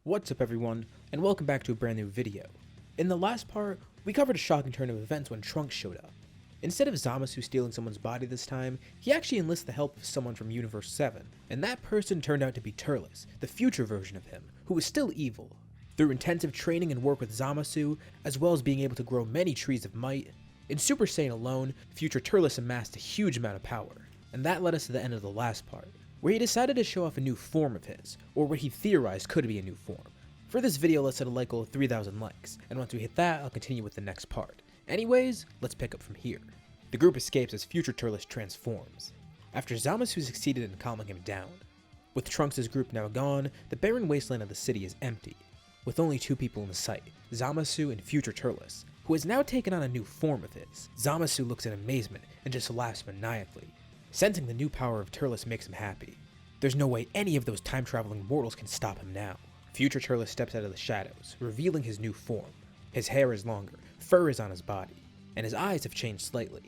What's up everyone, and welcome back to a brand new video. In the last part, we covered a shocking turn of events when Trunks showed up. Instead of Zamasu stealing someone's body this time, he actually enlists the help of someone from Universe 7, and that person turned out to be Turles, the future version of him, who was still evil. Through intensive training and work with Zamasu, as well as being able to grow many trees of might, in Super Saiyan alone, future Turles amassed a huge amount of power, and that led us to the end of the last part, where he decided to show off a new form of his, or what he theorized could be a new form. For this video, let's set a like goal of 3,000 likes, and once we hit that, I'll continue with the next part. Anyways, let's pick up from here. The group escapes as future Turles transforms, after Zamasu succeeded in calming him down. With Trunks' group now gone, the barren wasteland of the city is empty, with only two people in sight, Zamasu and future Turles, who has now taken on a new form of his. Zamasu looks in amazement and just laughs maniacally. Sensing the new power of Turles makes him happy. There's no way any of those time-traveling mortals can stop him now. Future Turles steps out of the shadows, revealing his new form. His hair is longer, fur is on his body, and his eyes have changed slightly.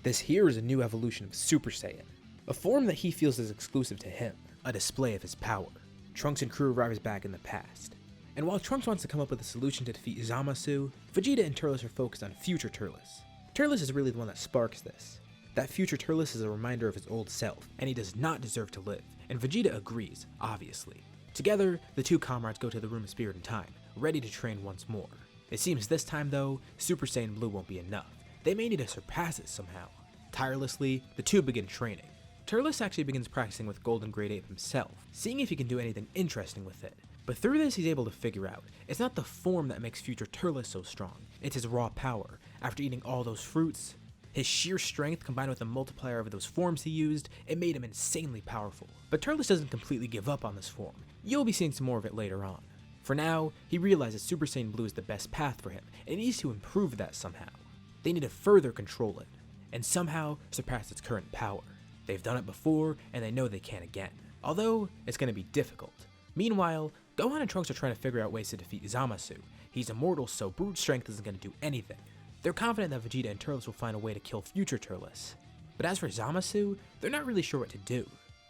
This here is a new evolution of Super Saiyan, a form that he feels is exclusive to him, a display of his power. Trunks and crew arrives back in the past. And while Trunks wants to come up with a solution to defeat Zamasu, Vegeta and Turles are focused on future Turles. Turles is really the one that sparks this. That future Turles is a reminder of his old self, and he does not deserve to live, and Vegeta agrees, obviously. Together, the two comrades go to the Room of Spirit and Time, ready to train once more. It seems this time though, Super Saiyan Blue won't be enough. They may need to surpass it somehow. Tirelessly, the two begin training. Turles actually begins practicing with Golden Great Ape himself, seeing if he can do anything interesting with it. But through this he's able to figure out, it's not the form that makes future Turles so strong, it's his raw power. After eating all those fruits, his sheer strength combined with the multiplier of those forms he used, it made him insanely powerful. But Turles doesn't completely give up on this form. You'll be seeing some more of it later on. For now, he realizes Super Saiyan Blue is the best path for him, and he needs to improve that somehow. They need to further control it, and somehow surpass its current power. They've done it before, and they know they can again. Although, it's going to be difficult. Meanwhile, Gohan and Trunks are trying to figure out ways to defeat Zamasu. He's immortal, so brute strength isn't going to do anything. They're confident that Vegeta and Turles will find a way to kill future Turles. But as for Zamasu, they're not really sure what to do.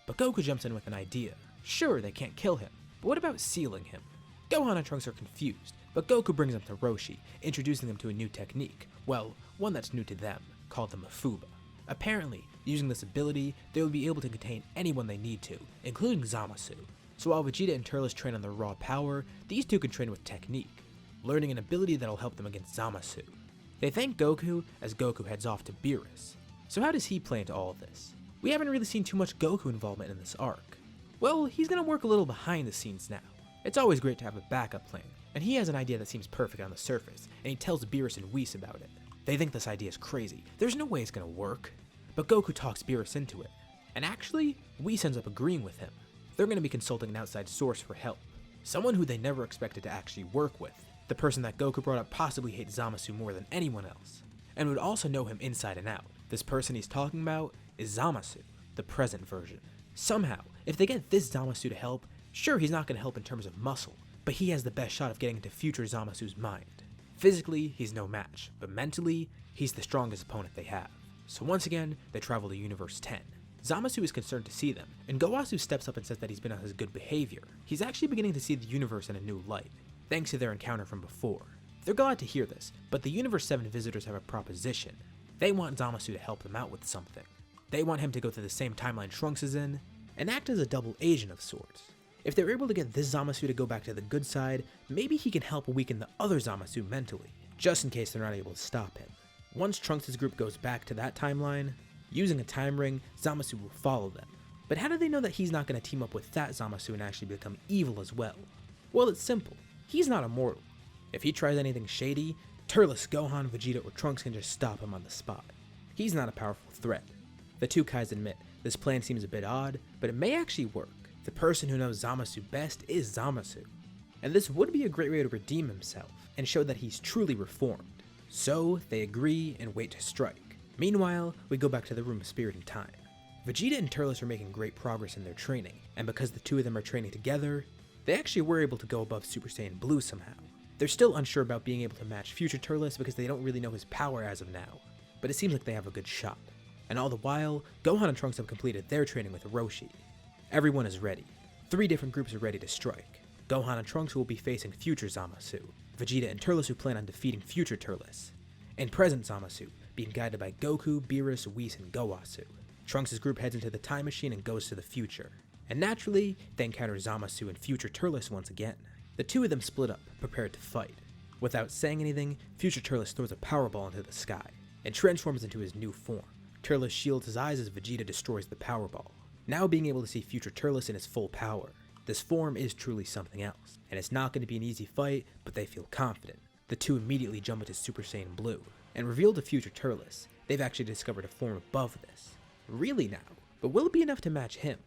But Goku jumps in with an idea. Sure, they can't kill him, but what about sealing him? Gohan and Trunks are confused, but Goku brings them to Roshi, introducing them to a new technique. Well, one that's new to them, called the Mafuba. Apparently, using this ability, they will be able to contain anyone they need to, including Zamasu. So while Vegeta and Turles train on their raw power, these two can train with technique, learning an ability that'll help them against Zamasu. They thank Goku as Goku heads off to Beerus. So how does he play into all of this? We haven't really seen too much Goku involvement in this arc. Well, he's gonna work a little behind the scenes now. It's always great to have a backup plan, and he has an idea that seems perfect on the surface, and he tells Beerus and Whis about it. They think this idea is crazy, there's no way it's gonna work. But Goku talks Beerus into it, and actually, Whis ends up agreeing with him. They're gonna be consulting an outside source for help, someone who they never expected to actually work with. The person that Goku brought up possibly hates Zamasu more than anyone else, and would also know him inside and out. This person he's talking about is Zamasu, the present version. Somehow, if they get this Zamasu to help, sure he's not going to help in terms of muscle, but he has the best shot of getting into future Zamasu's mind. Physically, he's no match, but mentally, he's the strongest opponent they have. So once again, they travel to Universe 10. Zamasu is concerned to see them, and Gowasu steps up and says that he's been on his good behavior. He's actually beginning to see the universe in a new light, thanks to their encounter from before. They're glad to hear this, but the Universe 7 visitors have a proposition. They want Zamasu to help them out with something. They want him to go through the same timeline Trunks is in, and act as a double agent of sorts. If they're able to get this Zamasu to go back to the good side, maybe he can help weaken the other Zamasu mentally, just in case they're not able to stop him. Once Trunks' group goes back to that timeline, using a time ring, Zamasu will follow them. But how do they know that he's not going to team up with that Zamasu and actually become evil as well? Well, it's simple. He's not immortal. If he tries anything shady, Turles, Gohan, Vegeta, or Trunks can just stop him on the spot. He's not a powerful threat. The two Kais admit, this plan seems a bit odd, but it may actually work. The person who knows Zamasu best is Zamasu, and this would be a great way to redeem himself and show that he's truly reformed. So they agree and wait to strike. Meanwhile, we go back to the Room of Spirit and Time. Vegeta and Turles are making great progress in their training, and because the two of them are training together, they actually were able to go above Super Saiyan Blue somehow. They're still unsure about being able to match future Turles because they don't really know his power as of now, but it seems like they have a good shot. And all the while, Gohan and Trunks have completed their training with Roshi. Everyone is ready. 3 different groups are ready to strike. Gohan and Trunks will be facing future Zamasu, Vegeta and Turles who plan on defeating future Turles, and present Zamasu being guided by Goku, Beerus, Whis, and Gowasu. Trunks' group heads into the time machine and goes to the future, and naturally, they encounter Zamasu and future Turles once again. The two of them split up, prepared to fight. Without saying anything, future Turles throws a power ball into the sky, and transforms into his new form. Turles shields his eyes as Vegeta destroys the power ball, now being able to see future Turles in his full power. This form is truly something else, and it's not going to be an easy fight, but they feel confident. The two immediately jump into Super Saiyan Blue, and reveal to future Turles they've actually discovered a form above this. Really now, but will it be enough to match him?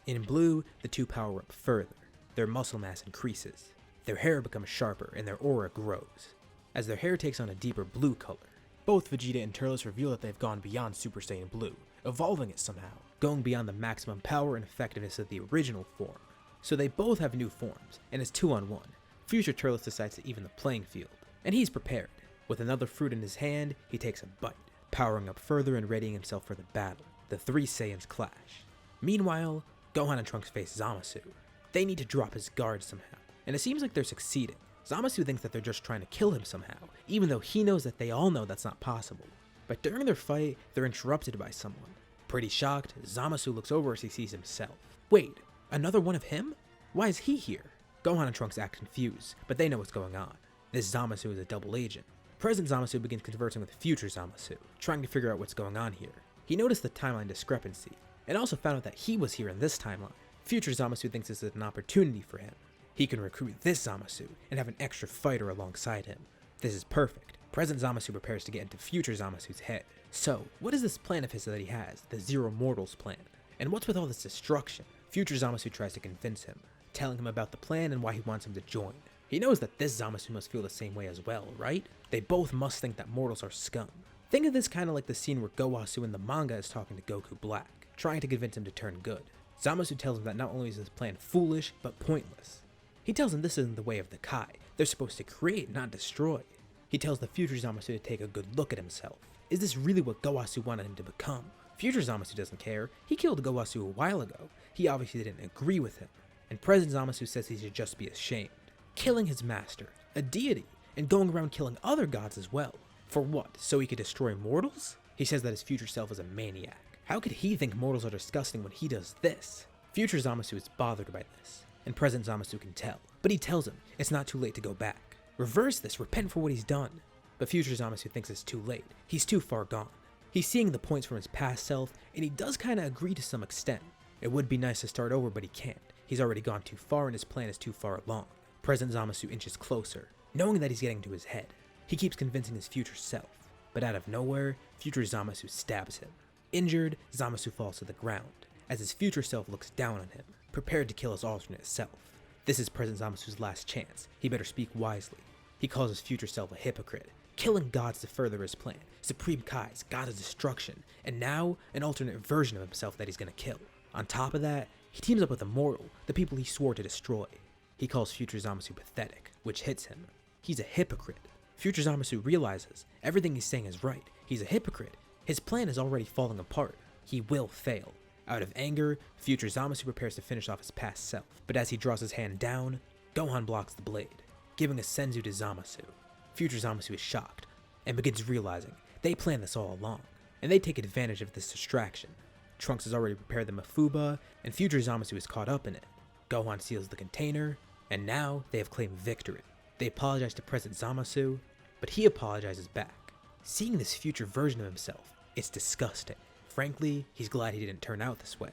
In Blue, the two power up further. Their muscle mass increases. Their hair becomes sharper and their aura grows, as their hair takes on a deeper blue color. Both Vegeta and Turles reveal that they've gone beyond Super Saiyan Blue, evolving it somehow, going beyond the maximum power and effectiveness of the original form. So they both have new forms, and it's 2-on-1. Future Turles decides to even the playing field, and he's prepared. With another fruit in his hand, he takes a bite, powering up further and readying himself for the battle. The three Saiyans clash. Meanwhile, Gohan and Trunks face Zamasu. They need to drop his guard somehow, and it seems like they're succeeding. Zamasu thinks that they're just trying to kill him somehow, even though he knows that they all know that's not possible. But during their fight, they're interrupted by someone. Pretty shocked, Zamasu looks over as he sees himself. Wait, another one of him? Why is he here? Gohan and Trunks act confused, but they know what's going on. This Zamasu is a double agent. Present Zamasu begins conversing with future Zamasu, trying to figure out what's going on here. He noticed the timeline discrepancy, and also found out that he was here in this timeline. Future Zamasu thinks this is an opportunity for him. He can recruit this Zamasu and have an extra fighter alongside him. This is perfect. Present Zamasu prepares to get into future Zamasu's head. So, what is this plan of his that he has, the Zero Mortals plan? And what's with all this destruction? Future Zamasu tries to convince him, telling him about the plan and why he wants him to join. He knows that this Zamasu must feel the same way as well, right? They both must think that mortals are scum. Think of this kind of like the scene where Gowasu in the manga is talking to Goku Black, trying to convince him to turn good. Zamasu tells him that not only is this plan foolish, but pointless. He tells him this isn't the way of the Kai. They're supposed to create, not destroy. He tells the future Zamasu to take a good look at himself. Is this really what Gowasu wanted him to become? Future Zamasu doesn't care. He killed Gowasu a while ago. He obviously didn't agree with him. And present Zamasu says he should just be ashamed. Killing his master, a deity, and going around killing other gods as well. For what? So he could destroy mortals? He says that his future self is a maniac. How could he think mortals are disgusting when he does this? Future Zamasu is bothered by this, and present Zamasu can tell. But he tells him it's not too late to go back. Reverse this, repent for what he's done. But future Zamasu thinks it's too late. He's too far gone. He's seeing the points from his past self, and he does kinda agree to some extent. It would be nice to start over, but he can't. He's already gone too far and his plan is too far along. Present Zamasu inches closer, knowing that he's getting to his head. He keeps convincing his future self, but out of nowhere, future Zamasu stabs him. Injured, Zamasu falls to the ground, as his future self looks down on him, prepared to kill his alternate self. This is present Zamasu's last chance. He better speak wisely. He calls his future self a hypocrite, killing gods to further his plan, supreme Kais, god of destruction, and now an alternate version of himself that he's gonna kill. On top of that, he teams up with Immortal, the people he swore to destroy. He calls future Zamasu pathetic, which hits him. He's a hypocrite. Future Zamasu realizes everything he's saying is right. He's a hypocrite. His plan is already falling apart. He will fail. Out of anger, future Zamasu prepares to finish off his past self, but as he draws his hand down, Gohan blocks the blade, giving a senzu to Zamasu. Future Zamasu is shocked, and begins realizing they planned this all along, and they take advantage of this distraction. Trunks has already prepared the Mafuba, and future Zamasu is caught up in it. Gohan seals the container, and now they have claimed victory. They apologize to present Zamasu, but he apologizes back. Seeing this future version of himself, it's disgusting. Frankly, he's glad he didn't turn out this way.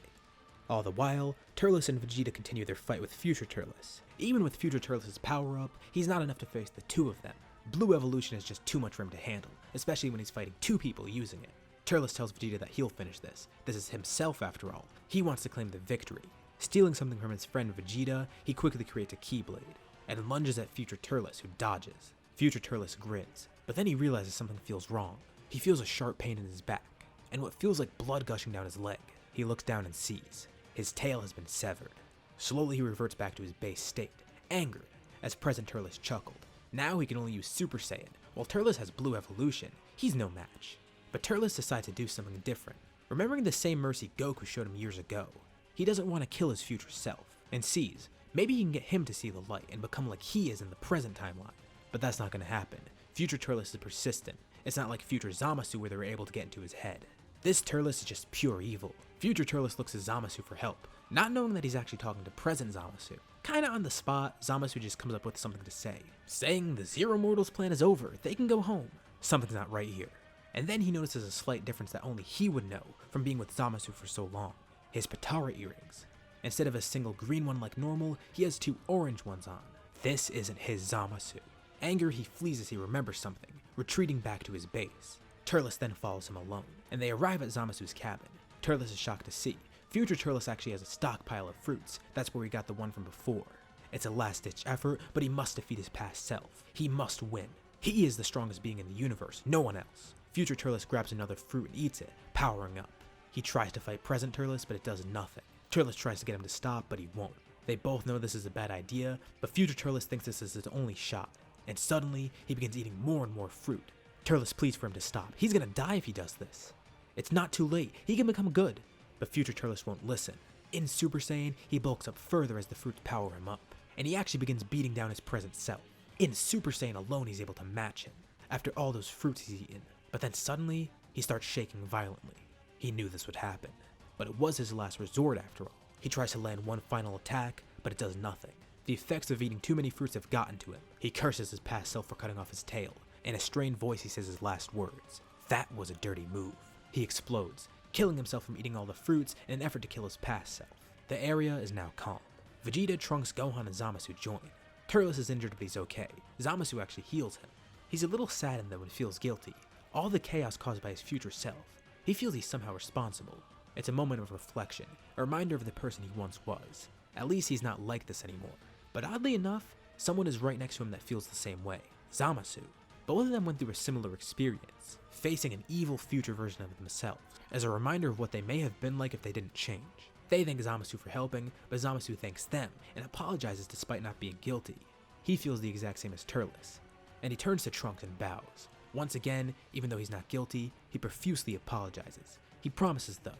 All the while, Turles and Vegeta continue their fight with future Turles. Even with future Turles' power up, he's not enough to face the two of them. Blue evolution is just too much for him to handle, especially when he's fighting two people using it. Turles tells Vegeta that he'll finish this. This is himself after all. He wants to claim the victory. Stealing something from his friend Vegeta, he quickly creates a Keyblade, and lunges at future Turles, who dodges. Future Turles grins, but then he realizes something feels wrong. He feels a sharp pain in his back, and what feels like blood gushing down his leg. He looks down and sees his tail has been severed. Slowly he reverts back to his base state, angered, as present Turles chuckled. Now he can only use Super Saiyan. While Turles has blue evolution, he's no match. But Turles decides to do something different. Remembering the same mercy Goku showed him years ago, he doesn't want to kill his future self, and sees Maybe he can get him to see the light and become like he is in the present timeline. But that's not going to happen. Future Turles is persistent. It's not like future Zamasu where they were able to get into his head. This Turles is just pure evil. Future Turles looks at Zamasu for help, not knowing that he's actually talking to present Zamasu. Kinda on the spot, Zamasu just comes up with something to say, saying the Zero Mortals plan is over, they can go home. Something's not right here. And then he notices a slight difference that only he would know from being with Zamasu for so long. His Patara earrings. Instead of a single green one like normal, he has 2 orange ones on. This isn't his Zamasu. Anger, he flees as he remembers something, retreating back to his base. Turles then follows him alone, and they arrive at Zamasu's cabin. Turles is shocked to see Future Turles actually has a stockpile of fruits. That's where he got the one from before. It's a last-ditch effort, but he must defeat his past self. He must win. He is the strongest being in the universe, no one else. Future Turles grabs another fruit and eats it, powering up. He tries to fight present Turles, but it does nothing. Turles tries to get him to stop, but he won't. They both know this is a bad idea, but Future Turles thinks this is his only shot. And suddenly, he begins eating more and more fruit. Turles pleads for him to stop. He's gonna die if he does this. It's not too late. He can become good. But Future Turles won't listen. In Super Saiyan, he bulks up further as the fruits power him up. And he actually begins beating down his present self. In Super Saiyan alone, he's able to match him, after all those fruits he's eaten. But then suddenly, he starts shaking violently. He knew this would happen. But it was his last resort after all. He tries to land one final attack, but it does nothing. The effects of eating too many fruits have gotten to him. He curses his past self for cutting off his tail. In a strained voice, he says his last words. That was a dirty move. He explodes, killing himself from eating all the fruits in an effort to kill his past self. The area is now calm. Vegeta, Trunks, Gohan, and Zamasu join. Turles is injured, but he's okay. Zamasu actually heals him. He's a little saddened though and feels guilty. All the chaos caused by his future self. He feels he's somehow responsible. It's a moment of reflection, a reminder of the person he once was. At least he's not like this anymore. But oddly enough, someone is right next to him that feels the same way. Zamasu. Both of them went through a similar experience, facing an evil future version of themselves, as a reminder of what they may have been like if they didn't change. They thank Zamasu for helping, but Zamasu thanks them and apologizes despite not being guilty. He feels the exact same as Turles, and he turns to Trunks and bows. Once again, even though he's not guilty, he profusely apologizes. He promises, though,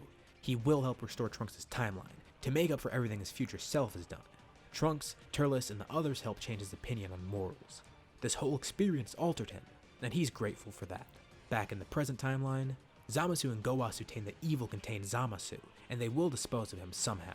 he will help restore Trunks' timeline to make up for everything his future self has done. Trunks, Turles, and the others help change his opinion on mortals. This whole experience altered him, and he's grateful for that. Back in the present timeline, Zamasu and Gowa ascertain that evil contains Zamasu, and they will dispose of him somehow.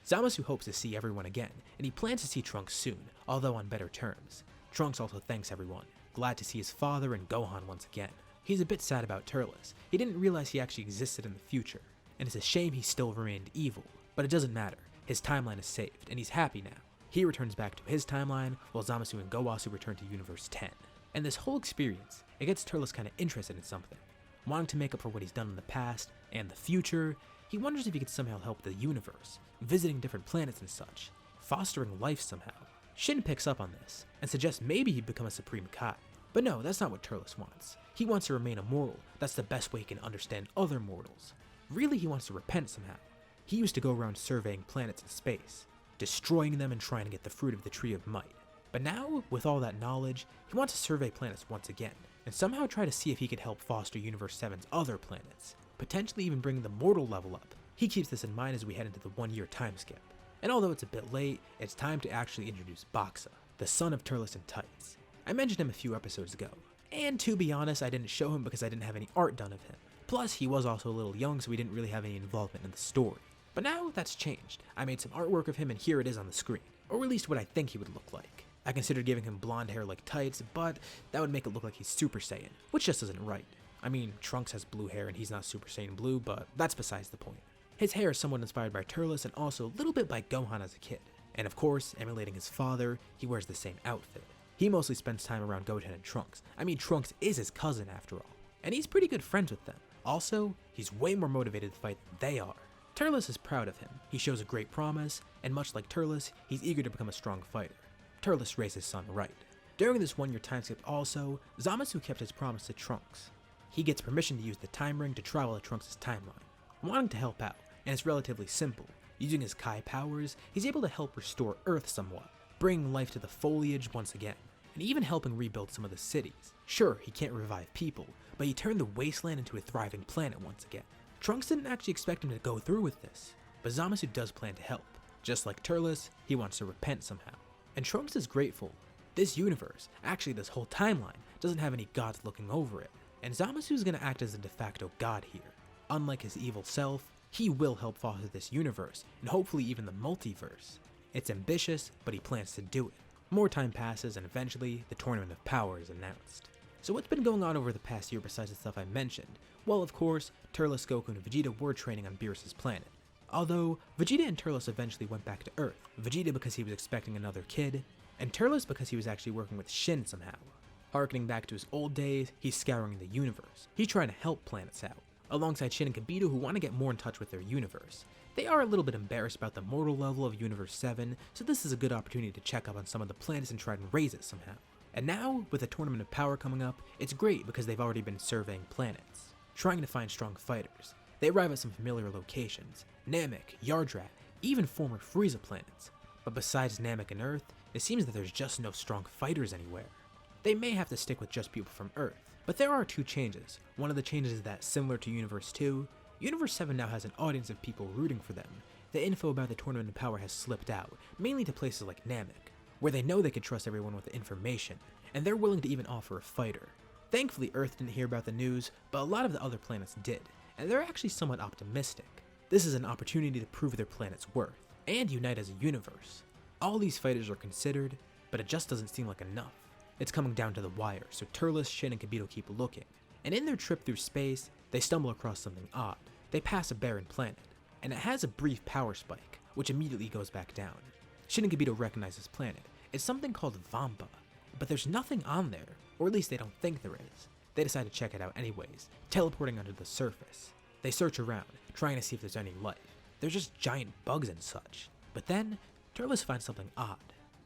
Zamasu hopes to see everyone again, and he plans to see Trunks soon, although on better terms. Trunks also thanks everyone, glad to see his father and Gohan once again. He's a bit sad about Turles. He didn't realize he actually existed in the future, and it's a shame he still remained evil, but it doesn't matter. His timeline is saved, and he's happy now. He returns back to his timeline, while Zamasu and Gowasu return to Universe 10. And this whole experience, it gets Turles kinda interested in something. Wanting to make up for what he's done in the past and the future, he wonders if he could somehow help the universe, visiting different planets and such, fostering life somehow. Shin picks up on this, and suggests maybe he'd become a Supreme Kai. But no, that's not what Turles wants. He wants to remain immortal. That's the best way he can understand other mortals. Really, he wants to repent somehow. He used to go around surveying planets in space, destroying them and trying to get the fruit of the Tree of Might. But now, with all that knowledge, he wants to survey planets once again, and somehow try to see if he could help foster Universe 7's other planets, potentially even bring the mortal level up. He keeps this in mind as we head into the 1-year time skip. And although it's a bit late, it's time to actually introduce Baxa, the son of Turles in Tights. I mentioned him a few episodes ago, and to be honest, I didn't show him because I didn't have any art done of him. Plus, he was also a little young, so we didn't really have any involvement in the story. But now, that's changed. I made some artwork of him and here it is on the screen. Or at least what I think he would look like. I considered giving him blonde hair like Tights, but that would make it look like he's Super Saiyan, which just isn't right. I mean, Trunks has blue hair and he's not Super Saiyan blue, but that's besides the point. His hair is somewhat inspired by Turles and also a little bit by Gohan as a kid. And of course, emulating his father, he wears the same outfit. He mostly spends time around Goten and Trunks. I mean, Trunks is his cousin after all. And he's pretty good friends with them. Also, he's way more motivated to fight than they are. Turles is proud of him. He shows a great promise, and much like Turles, he's eager to become a strong fighter. Turles raised his son right. During this 1-year time skip also, Zamasu kept his promise to Trunks. He gets permission to use the time ring to travel to Trunks' timeline, wanting to help out, and it's relatively simple. Using his Kai powers, he's able to help restore Earth somewhat, bringing life to the foliage once again, and even helping rebuild some of the cities. Sure, he can't revive people, but he turned the wasteland into a thriving planet once again. Trunks didn't actually expect him to go through with this, but Zamasu does plan to help. Just like Turles, he wants to repent somehow. And Trunks is grateful. This universe, actually this whole timeline, doesn't have any gods looking over it, and Zamasu is going to act as a de facto god here. Unlike his evil self, he will help foster this universe, and hopefully even the multiverse. It's ambitious, but he plans to do it. More time passes, and eventually, the Tournament of Power is announced. So what's been going on over the past year besides the stuff I mentioned? Well, of course, Turles, Goku, and Vegeta were training on Beerus' planet. Although, Vegeta and Turles eventually went back to Earth. Vegeta because he was expecting another kid, and Turles because he was actually working with Shin somehow. Harkening back to his old days, he's scouring the universe. He's trying to help planets out, alongside Shin and Kibito, who want to get more in touch with their universe. They are a little bit embarrassed about the mortal level of Universe 7, so this is a good opportunity to check up on some of the planets and try and raise it somehow. And now, with the Tournament of Power coming up, it's great because they've already been surveying planets, trying to find strong fighters. They arrive at some familiar locations, Namek, Yardrat, even former Frieza planets. But besides Namek and Earth, it seems that there's just no strong fighters anywhere. They may have to stick with just people from Earth, but there are two changes. One of the changes is that, similar to Universe 2, Universe 7 now has an audience of people rooting for them. The info about the Tournament of Power has slipped out, mainly to places like Namek, where they know they can trust everyone with the information, and they're willing to even offer a fighter. Thankfully, Earth didn't hear about the news, but a lot of the other planets did, and they're actually somewhat optimistic. This is an opportunity to prove their planet's worth, and unite as a universe. All these fighters are considered, but it just doesn't seem like enough. It's coming down to the wire, so Turles, Shin, and Kibito keep looking. And in their trip through space, they stumble across something odd. They pass a barren planet, and it has a brief power spike, which immediately goes back down. Shin and Kibito recognize this planet. It's something called Vampa, but there's nothing on there, or at least they don't think there is. They decide to check it out anyways, teleporting onto the surface. They search around, trying to see if there's any life. There's just giant bugs and such. But then, Turles finds something odd.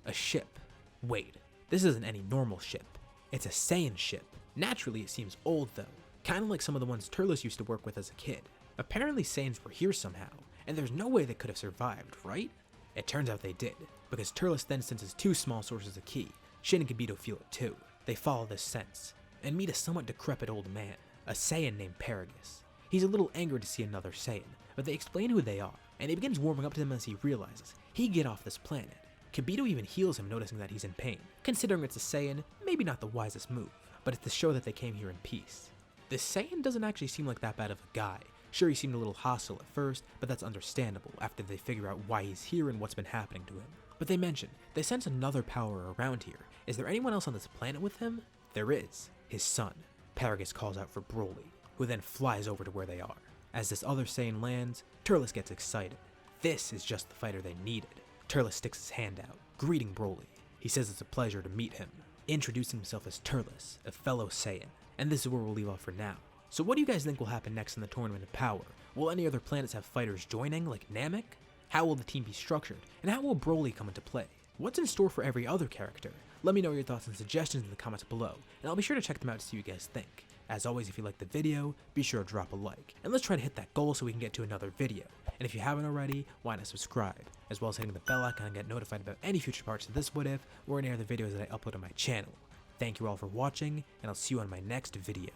A ship. Wait, this isn't any normal ship. It's a Saiyan ship. Naturally, it seems old though, kinda like some of the ones Turles used to work with as a kid. Apparently Saiyans were here somehow, and there's no way they could have survived, right? It turns out they did, because Turles then senses two small sources of ki. Shin and Kibito feel it too. They follow this sense, and meet a somewhat decrepit old man, a Saiyan named Paragus. He's a little angered to see another Saiyan, but they explain who they are, and he begins warming up to them as he realizes he can get off this planet. Kibito even heals him, noticing that he's in pain. Considering it's a Saiyan, maybe not the wisest move, but it's to show that they came here in peace. This Saiyan doesn't actually seem like that bad of a guy. Sure, he seemed a little hostile at first, but that's understandable after they figure out why he's here and what's been happening to him. But they mention, they sense another power around here. Is there anyone else on this planet with him? There is. His son. Paragus calls out for Broly, who then flies over to where they are. As this other Saiyan lands, Turles gets excited. This is just the fighter they needed. Turles sticks his hand out, greeting Broly. He says it's a pleasure to meet him, introducing himself as Turles, a fellow Saiyan. And this is where we'll leave off for now. So what do you guys think will happen next in the Tournament of Power? Will any other planets have fighters joining, like Namek? How will the team be structured? And how will Broly come into play? What's in store for every other character? Let me know your thoughts and suggestions in the comments below, and I'll be sure to check them out to see what you guys think. As always, if you liked the video, be sure to drop a like, and let's try to hit that goal so we can get to another video. And if you haven't already, why not subscribe, as well as hitting the bell icon and get notified about any future parts of this What If, or any other videos that I upload on my channel. Thank you all for watching, and I'll see you on my next video.